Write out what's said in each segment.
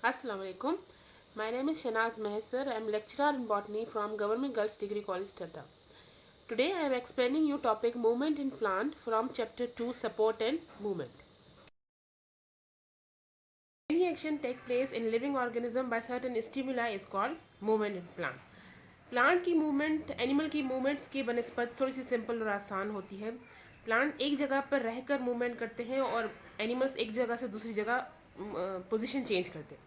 Assalamu alaikum. My name is Shanaz Mahesar. I am lecturer in botany from Government Girls Degree College, Tata. Today I am explaining you topic movement in plant from chapter 2 support and movement. Any action take place in living organism by certain stimuli is called movement in plant. Plant की movement animal की movements की बनस्पत थोड़ी सी simple और आसान होती है. Plant एक जगह पर रहकर मूवमेंट करते हैं और एनिमल्स एक जगह से दूसरी जगह पोजीशन चेंज करते हैं.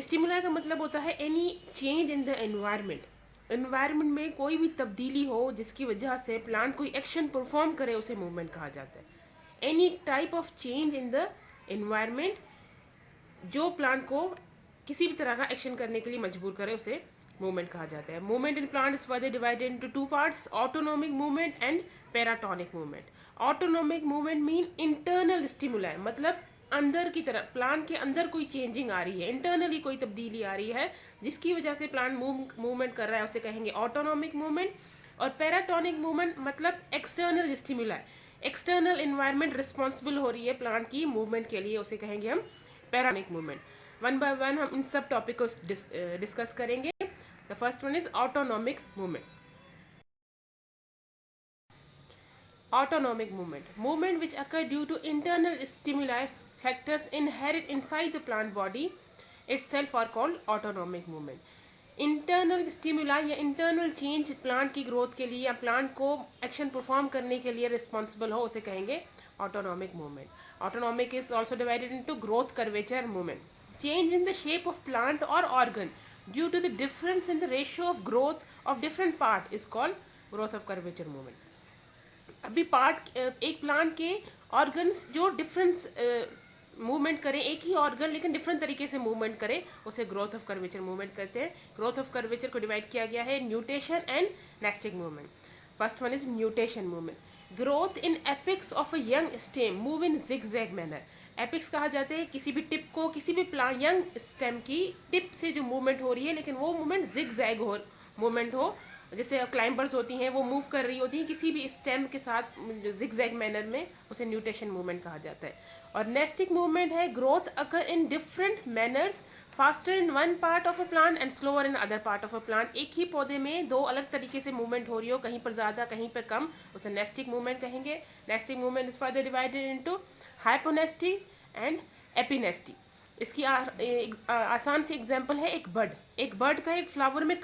स्टिमुलाई का मतलब होता है any change in the environment. Environment में कोई भी तब्दीली हो जिसकी वजह से प्लांट कोई एक्शन परफॉर्म करे उसे मूवमेंट कहा जाता है. Any type of change in the environment जो प्लांट को किसी भी तरह का एक्शन करने के लिए मजबूर करे उसे मूवमेंट कहा जाता है. Movement in plant is further divided into two parts, autonomic movement and paratonic movement. Autonomic movement mean internal stimuli, मतलब अंदर की तरफ प्लांट के अंदर कोई चेंजिंग आ रही है, इंटरनली कोई तब्दीली आ रही है जिसकी वजह से प्लांट मूवमेंट कर रहा है, उसे कहेंगे ऑटोनोमिक मूवमेंट. और पैराटोनिक मूवमेंट मतलब external stimuli, external environment responsible हो रही है प्लांट की मूवमेंट के लिए, उसे कहेंगे हम paratonic movement. One by one हम इन सब टॉपिक को डिस्कस करेंगे. The first one is autonomic movement. Autonomic movement which occur due to internal stimuli factors inherent inside the plant body itself are called autonomic movement. Internal stimuli या internal change plant की growth के लिए या plant को action perform करने के लिए responsible हो उसे कहेंगे autonomic movement. Autonomic is also divided into growth curvature movement. Change in the shape of plant और organ due to the difference in the ratio of growth of different part is called growth of curvature movement. अभी part एक plant के organs जो difference movement करें, एक ही organ लेकिन different तरीके से मूवमेंट करे उसे ग्रोथ ऑफ कर्वेचर मूवमेंट कहते हैं. ग्रोथ ऑफ कर्वेचर को डिवाइड किया गया है nutation and nastic movement. First one is nutation movement. Growth in apex of a young stem move in zigzag manner. Apex कहा जाता है किसी भी टिप को, किसी भी प्लांट यंग स्टेम की टिप से जो मूवमेंट हो रही है लेकिन वो मूवमेंट जिगजैग मूवमेंट हो, जैसे क्लाइंबर्स होती हैं वो मूव कर रही होती हैं किसी भी स्टेम के साथ जिगजैग मैनर में, उसे न्यूटेशन मूवमेंट कहा जाता है. और नेस्टिक मूवमेंट है growth occur in different manners faster in one part of a plant and slower in other part of a plant. एक ही पौधे में दो अलग तरीके से मूवमेंट हो रही हो, कहीं पर ज्यादा कहीं पर कम, उसे नेस्टिक मूवमेंट कहेंगे. Nastic movement is further divided into hyponastic and epinastic. इसकी आसान सी एग्जांपल है एक बर्ड. एक बर्ड का एक फ्लावर में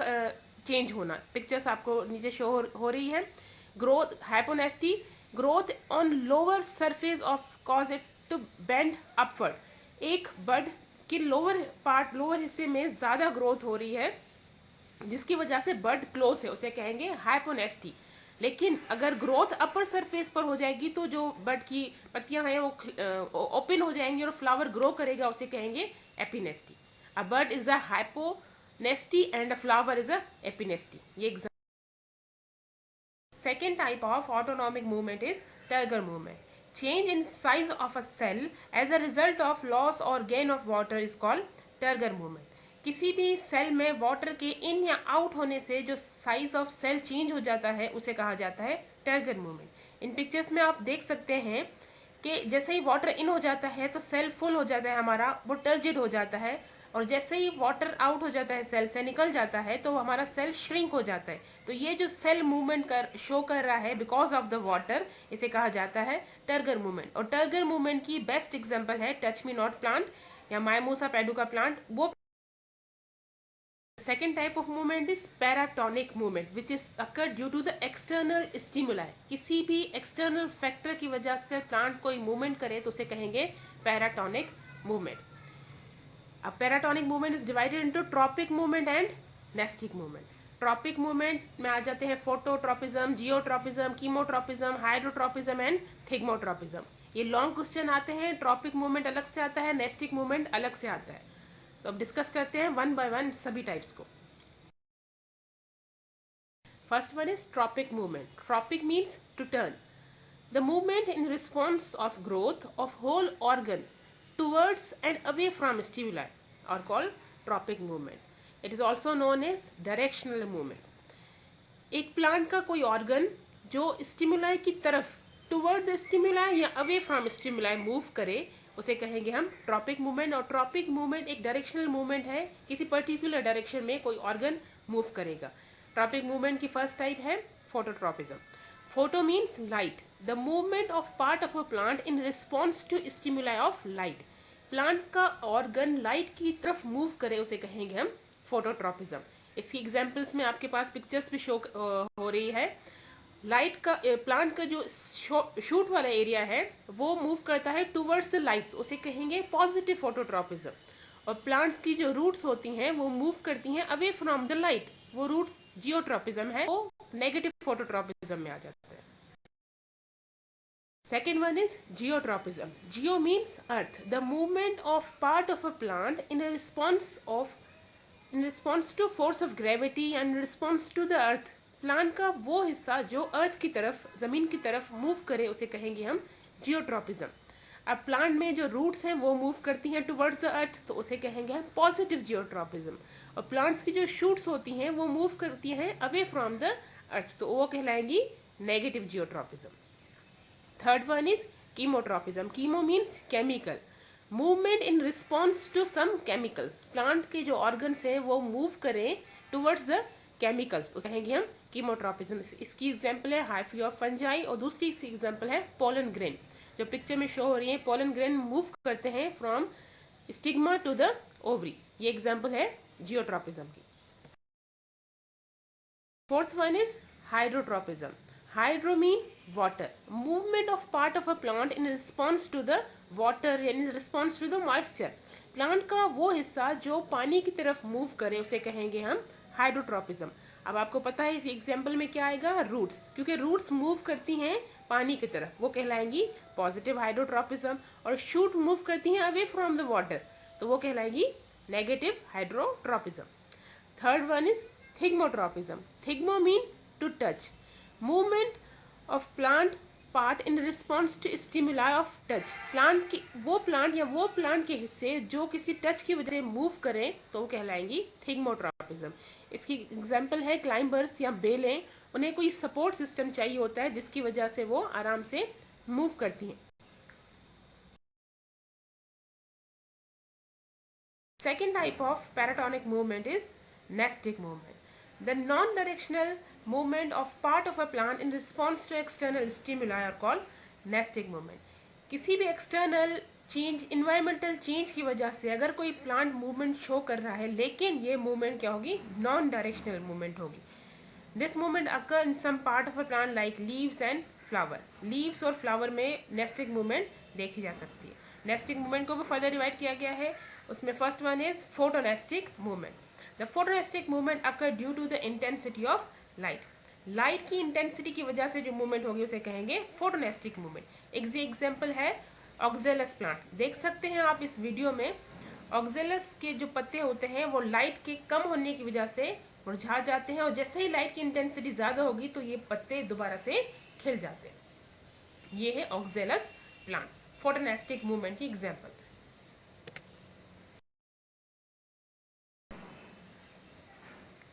चेंज होना, पिक्चर्स आपको नीचे शो हो रही है. Growth hyponasty, growth on lower surface of cause it to bend upward. एक बर्ड के लोअर हिस्से में ज्यादा ग्रोथ हो रही है जिसकी वजह से बर्ड क्लोज है, उसे कहेंगे हाइपोनेस्टी. लेकिन अगर ग्रोथ अपर सरफेस पर हो जाएगी तो जो बर्ड की पत्तियां हैं वो ओपन हो जाएंगी और फ्लावर ग्रो करेगा, उसे कहेंगे epinasty. A bird is the hyponasty and a flower is a epinasty. ये example. Second type of autonomic movement is turgor movement. Change in size of a cell as a result of loss or gain of water is called turgor movement. किसी भी cell में water के इन या out होने से जो size of cell change हो जाता है उसे कहा जाता है टर्गर मूवमेंट. इन पिक्चर्स में आप देख सकते हैं कि जैसे ही वाटर इन हो जाता है तो सेल फुल हो जाता है हमारा, वो टर्जिड हो जाता है, और जैसे ही वाटर आउट हो जाता है सेल से निकल जाता है तो हमारा सेल श्रिंक हो जाता है. तो ये जो सेल मूवमेंट शो कर रहा है बिकॉज ऑफ द वाटर, इसे कहा जाता है टर्गर मूवमेंट. और टर्गर मूवमेंट की बेस्ट एग्जांपल है टच मी नॉट प्लांट या मायमूसा पेडुका प्लांट. वो second type of movement is paratonic movement which is occur due to the external stimuli. किसी भी external factor की वजह से प्लांट कोई मूवमेंट करे तो उसे कहेंगे पैराटोनिक मूवमेंट. अब paratonic movement is divided into tropic movement and nastic movement. Tropic movement में आ जाते हैं phototropism, geotropism, chemotropism, hydrotropism and thigmotropism. ये लॉन्ग क्वेश्चन आते हैं. ट्रॉपिक मूवमेंट अलग से आता है, नेस्टिक मूवमेंट अलग से आता है. तो अब डिस्कस करते हैं वन बाय वन सभी टाइप्स को. First one is tropic movement. Tropic means to turn. The movement in response of growth of whole organ towards and away from stimuli are called tropic movement. It is also known as directional movement. एक plant का कोई organ जो stimuli की तरफ toward the stimuli या away from stimuli move करे उसे कहेंगे हम ट्रॉपिक मूवमेंट। और ट्रॉपिक मूवमेंट एक डायरेक्शनल मूवमेंट है, किसी पर्टिकुलर डायरेक्शन में कोई ऑर्गन मूव करेगा। ट्रॉपिक मूवमेंट की फर्स्ट टाइप है phototropism. Photo means light, the movement of part of a plant in response to stimuli of light. Plant का ऑर्गन लाइट की तरफ मूव करे उसे कहेंगे हम फोटोट्रॉपिज्म। इसकी एग्जांपल्स में आपके पास पिक्चर्स भी शो हो रही है। लाइट का प्लांट का जो शूट वाला एरिया है वो मूव करता है टुवर्ड्स द लाइट, उसे कहेंगे पॉजिटिव फोटोट्रॉपिज्म। और प्लांट्स की जो रूट्स होती हैं वो मूव करती हैं अवे फ्रॉम द लाइट, वो रूट्स जियोट्रॉपिज्म है, वो नेगेटिव फोटोट्रॉपिज्म में आ जाता है। Second one is geotropism. Geo means earth. The movement of part of a plant in response to force of gravity and response to the earth. Plant का वो हिस्सा जो अर्थ की तरफ, जमीन की तरफ मूव करे उसे कहेंगे हम जियोट्रॉपिज्म। अब प्लांट में जो रूट्स हैं वो मूव करती हैं टुवर्ड्स द अर्थ, तो उसे कहेंगे हम पॉजिटिव जियोट्रॉपिज्म। और प्लांट्स की जो शूट्स होती हैं वो मूव करती हैं अवे फ्रॉम द अर्थ, तो वो कहलाएंगी negative geotropism. Third one is chemotropism. Chemo means chemical. Movement in response to some chemicals. Plant के जो organs हैं वो move करें towards the chemicals, उसे कहेंगे हम chemotropism. इसकी एग्जाम्पल है हाइफी ऑफ फंजाई, और दूसरी इसकी एग्जाम्पल है पोलन ग्रेन। जो पिक्चर में शो हो रही है, पोलन ग्रेन मूव करते हैं from stigma to the ovary. ये एग्जाम्पल है जियोट्रॉपिज्म की। Fourth one is hydrotropism. Hydro mean water. Movement of part of a plant in response to the water, in response to the moisture. Plant का वो हिस्सा जो पानी की तरफ मूव करे उसे कहेंगे हम हाइड्रोट्रॉपिज्म। अब आपको पता है इस एग्जाम्पल में क्या आएगा, रूट्स, क्योंकि रूट्स मूव करती हैं पानी की तरफ, वो कहलाएंगी पॉजिटिव हाइड्रोट्रॉपिज्म। और शूट मूव करती हैं अवे फ्रॉम द वाटर, तो वो कहलाएगी negative hydrotropism. Third one is thigmotropism. Thigmo mean to touch. Movement of plant part in response to stimuli of touch. Plant की वो प्लांट या वो प्लांट के हिस्से जो किसी टच की वजह से मूव करें तो वो कहलाएंगी थिग्मोट्रॉपिज्म. इसकी एग्जांपल है क्लाइंबर्स या बेलें, उन्हें कोई सपोर्ट सिस्टम चाहिए होता है जिसकी वजह से वो आराम से मूव करती हैं. Second type of paratonic movement is nastic movement. The non-directional movement of part of a plant in response to external stimuli are called nesting movement. किसी भी एक्सटर्नल चेंज, इन्वायरमेंटल चेंज की वजह से अगर कोई प्लांट मूवमेंट शो कर रहा है, लेकिन ये मूवमेंट क्या होगी, नॉन डायरेक्शनल मूवमेंट होगी. This movement occur in some part of a plant like leaves and flower. Leaves और फ्लावर में नेस्टिंग मूवमेंट देखी जा सकती है. नेस्टिंग मूवमेंट को भी फर्दर डिवाइड किया गया है. उसमें first one is photonastic movement. The photonestic movement occur due to the intensity of light. Light की इंटेंसिटी की वजह से जो मूवमेंट होगी उसे कहेंगे फोटोनेस्टिक मूवमेंट. एग्जाम्पल है ऑक्जेलस प्लांट. देख सकते हैं आप इस वीडियो में, ऑक्जेलस के जो पत्ते होते हैं वो लाइट के कम होने की वजह से मुरझा जाते हैं, और जैसे ही लाइट की इंटेंसिटी ज्यादा होगी तो ये पत्ते दोबारा से खिल जाते हैं. ये है ऑक्जेलस प्लांट, फोटोनेस्टिक मूवमेंट की example.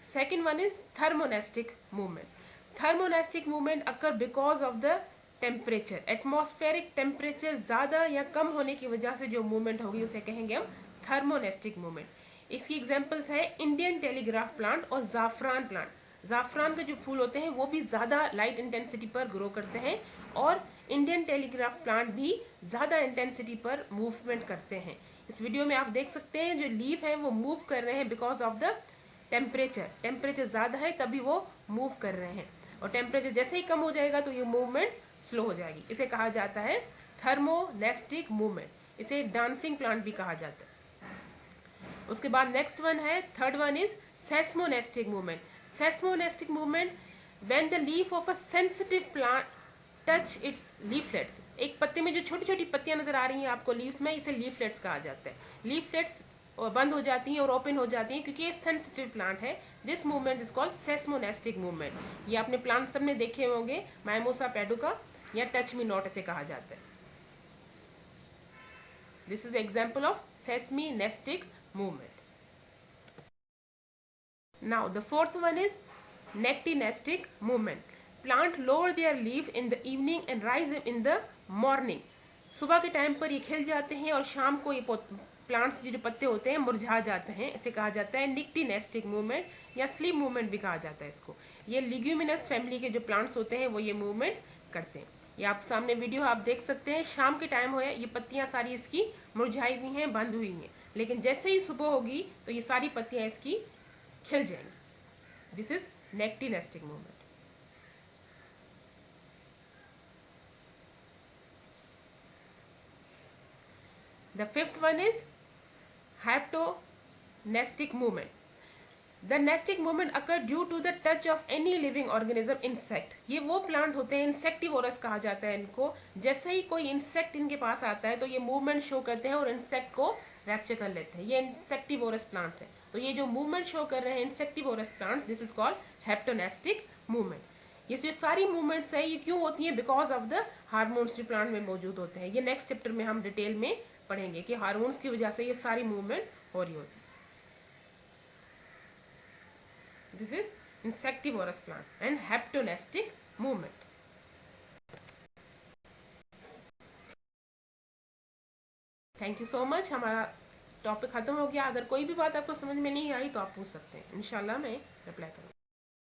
Second one is thermonestic movement. Thermonestic movement occur because of the temperature. Atmospheric temperature ज़्यादा या कम होने की वजह से जो मूवमेंट होगी उसे कहेंगे हम थर्मोनेस्टिक मूवमेंट. इसकी एग्जांपल्स है इंडियन टेलीग्राफ प्लांट और जाफरान प्लांट. जाफरान के जो फूल होते हैं वो भी ज़्यादा लाइट इंटेंसिटी पर ग्रो करते हैं, और इंडियन टेलीग्राफ प्लांट भी ज़्यादा इंटेंसिटी पर मूवमेंट करते हैं. इस वीडियो में आप देख सकते हैं जो लीफ है वो मूव कर रहे हैं बिकॉज ऑफ द टेम्परेचर ज्यादा है तभी वो मूव कर रहे हैं, और टेम्परेचर जैसे ही कम हो जाएगा तो ये मूवमेंट स्लो हो जाएगी. इसे कहा जाता है थर्मोनेस्टिक मूवमेंट. इसे डांसिंग प्लांट भी कहा जाता है. उसके बाद नेक्स्ट वन है, third one is seismonastic movement. Seismonastic movement when the leaf of a sensitive plant touch its leaflets. एक पत्ते में जो छोटी छोटी पत्तियां नजर आ रही हैं आपको लीव्स में, इसे लीफलेट्स कहा जाता है. लीफलेट्स बंद हो जाती हैं और ओपन हो जाती हैं क्योंकि ये सेंसिटिव प्लांट है. This movement is called seismonastic movement. ये आपने प्लांट सबने देखे होंगे, माइमोसा पेडुका या टच मी नॉट इसे कहा जाता है. This is example of seismonastic movement. Now the fourth one is nyctinastic movement. Plant lower their leaf in the evening and rise in the morning. सुबह के टाइम पर ये खिल जाते हैं और शाम को ये प्लांट्स जो पत्ते होते हैं मुरझा जाते हैं। इसे कहा जाता है निक्टिनेस्टिक मूवमेंट या स्लीप मूवमेंट भी कहा जाता है इसको। ये लिग्यूमिनस फैमिली के जो प्लांट्स होते हैं वो ये मूवमेंट करते हैं। ये आप सामने वीडियो आप देख सकते हैं, शाम के टाइम हो ये पत्तियां सारी इसकी मुरझाई हुई हैं, बंद हुई हैं, लेकिन जैसे ही सुबह होगी तो ये सारी पत्तियां इसकी खिल जाएंगी। This is nyctinastic movement. The fifth one is hypnonestic movement. The nesting movement occur due to the touch of any living organism insect. ये वो प्लांट होते हैं, इंसेक्टिवोरस कहा जाता है इनको। जैसे ही कोई इंसेक्ट इनके पास आता है तो ये मूवमेंट शो करते हैं और इंसेक्ट को रैप्चर कर लेते हैं। ये इंसेक्टिवोरस प्लांट है। तो ये जो मूवमेंट शो कर रहे हैं insectivorous plant, this is called haptonastic movement. ये जो सारी मूवमेंट्स है ये क्यों होती है? बिकॉज ऑफ द हार्मोन्स जो प्लांट में मौजूद होते हैं। ये नेक्स्ट चैप्टर में हम डिटेल में पढ़ेंगे कि हार्मोन्स की वजह से ये सारी मूवमेंट हो रही होती है। This is insectivorous plant and haptonastic movement. Thank you so much. हमारा टॉपिक खत्म हो गया। अगर कोई भी बात आपको समझ में नहीं आई तो आप पूछ सकते हैं, इंशाल्लाह मैं रिप्लाई करूँगी।